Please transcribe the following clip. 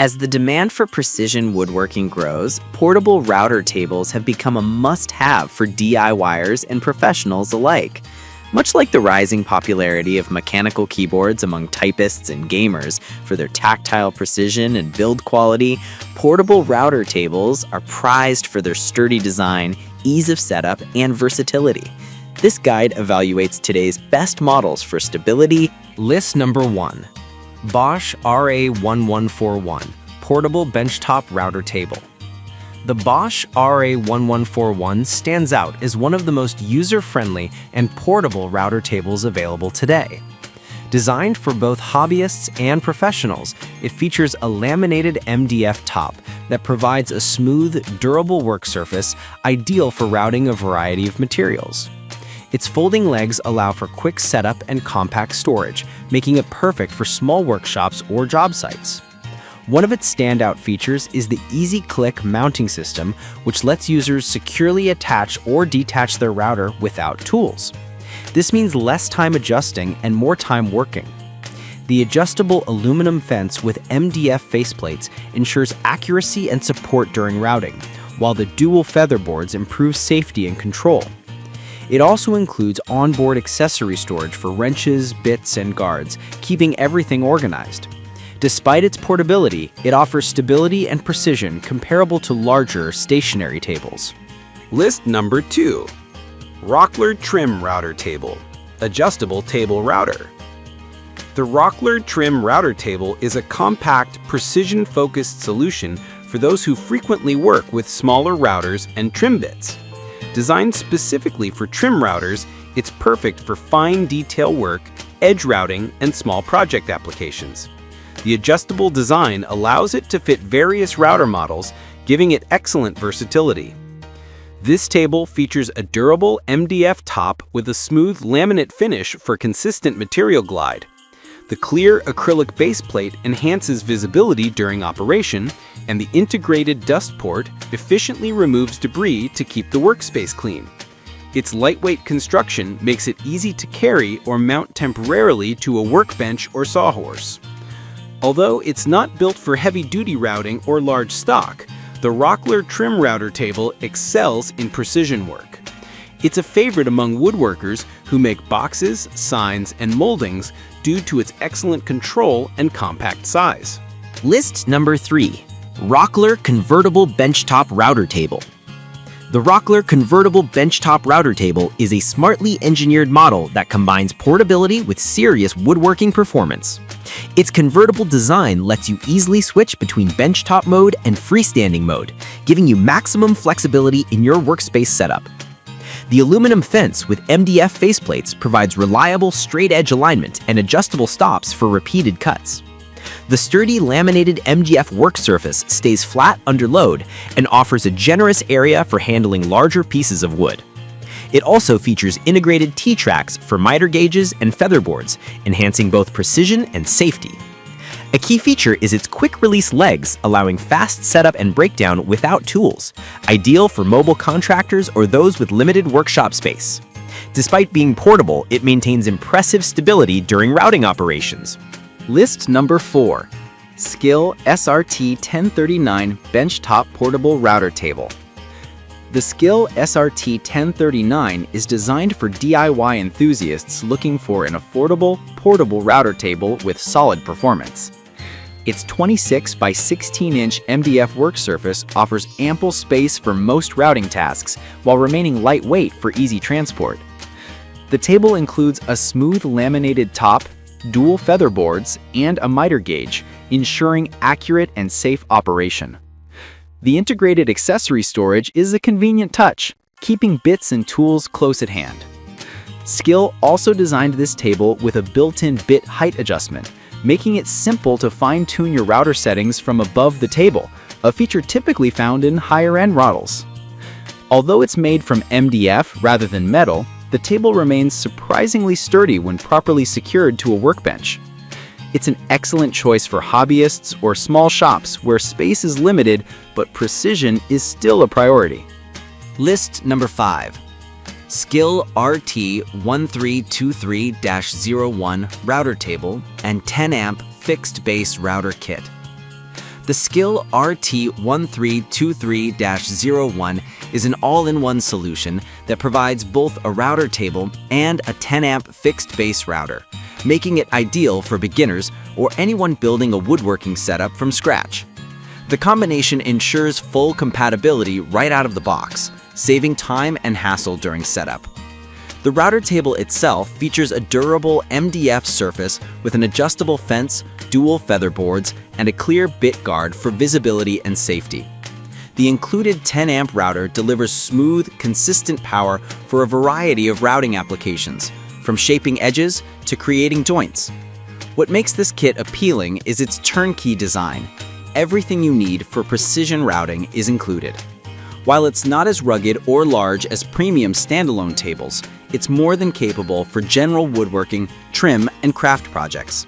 As the demand for precision woodworking grows, portable router tables have become a must-have for DIYers and professionals alike. Much like the rising popularity of mechanical keyboards among typists and gamers for their tactile precision and build quality, portable router tables are prized for their sturdy design, ease of setup, and versatility. This guide evaluates today's best models for stability. List number 1. Bosch RA1141 Portable Benchtop Router Table. The Bosch RA1141 stands out as one of the most user-friendly and portable router tables available today. Designed for both hobbyists and professionals, it features a laminated MDF top that provides a smooth, durable work surface ideal for routing a variety of materials. Its folding legs allow for quick setup and compact storage, making it perfect for small workshops or job sites. One of its standout features is the Easy Click mounting system, which lets users securely attach or detach their router without tools. This means less time adjusting and more time working. The adjustable aluminum fence with MDF faceplates ensures accuracy and support during routing, while the dual featherboards improve safety and control. It also includes onboard accessory storage for wrenches, bits, and guards, keeping everything organized. Despite its portability, it offers stability and precision comparable to larger stationary tables. List number 2. Rockler Trim Router Table, Adjustable Table Router. The Rockler Trim Router Table is a compact, precision-focused solution for those who frequently work with smaller routers and trim bits. Designed specifically for trim routers, it's perfect for fine detail work, edge routing, and small project applications. The adjustable design allows it to fit various router models, giving it excellent versatility. This table features a durable MDF top with a smooth laminate finish for consistent material glide. The clear acrylic base plate enhances visibility during operation, and the integrated dust port efficiently removes debris to keep the workspace clean. Its lightweight construction makes it easy to carry or mount temporarily to a workbench or sawhorse. Although it's not built for heavy-duty routing or large stock, the Rockler Trim Router Table excels in precision work. It's a favorite among woodworkers who make boxes, signs, and moldings due to its excellent control and compact size. List number 3. Rockler Convertible Benchtop Router Table. The Rockler Convertible Benchtop Router Table is a smartly engineered model that combines portability with serious woodworking performance. Its convertible design lets you easily switch between benchtop mode and freestanding mode, giving you maximum flexibility in your workspace setup. The aluminum fence with MDF faceplates provides reliable straight-edge alignment and adjustable stops for repeated cuts. The sturdy laminated MDF work surface stays flat under load and offers a generous area for handling larger pieces of wood. It also features integrated T-tracks for miter gauges and featherboards, enhancing both precision and safety. A key feature is its quick-release legs, allowing fast setup and breakdown without tools, ideal for mobile contractors or those with limited workshop space. Despite being portable, it maintains impressive stability during routing operations. List number 4. Skill SRT 1039 Benchtop Portable Router Table. The Skill SRT 1039 is designed for DIY enthusiasts looking for an affordable, portable router table with solid performance. Its 26 by 16-inch MDF work surface offers ample space for most routing tasks while remaining lightweight for easy transport. The table includes a smooth laminated top, dual featherboards, and a miter gauge, ensuring accurate and safe operation. The integrated accessory storage is a convenient touch, keeping bits and tools close at hand. Skill also designed this table with a built-in bit height adjustment, making it simple to fine-tune your router settings from above the table, a feature typically found in higher-end models. Although it's made from MDF rather than metal, the table remains surprisingly sturdy when properly secured to a workbench. It's an excellent choice for hobbyists or small shops where space is limited but precision is still a priority. List number 5. Skill RT1323-01 Router Table and 10 amp Fixed Base Router Kit. The Skill RT1323-01 is an all-in-one solution that provides both a router table and a 10-amp fixed base router, making it ideal for beginners or anyone building a woodworking setup from scratch. The combination ensures full compatibility right out of the box, saving time and hassle during setup. The router table itself features a durable MDF surface with an adjustable fence, dual feather boards, and a clear bit guard for visibility and safety. The included 10-amp router delivers smooth, consistent power for a variety of routing applications, from shaping edges to creating joints. What makes this kit appealing is its turnkey design. Everything you need for precision routing is included. While it's not as rugged or large as premium standalone tables, it's more than capable for general woodworking, trim, and craft projects.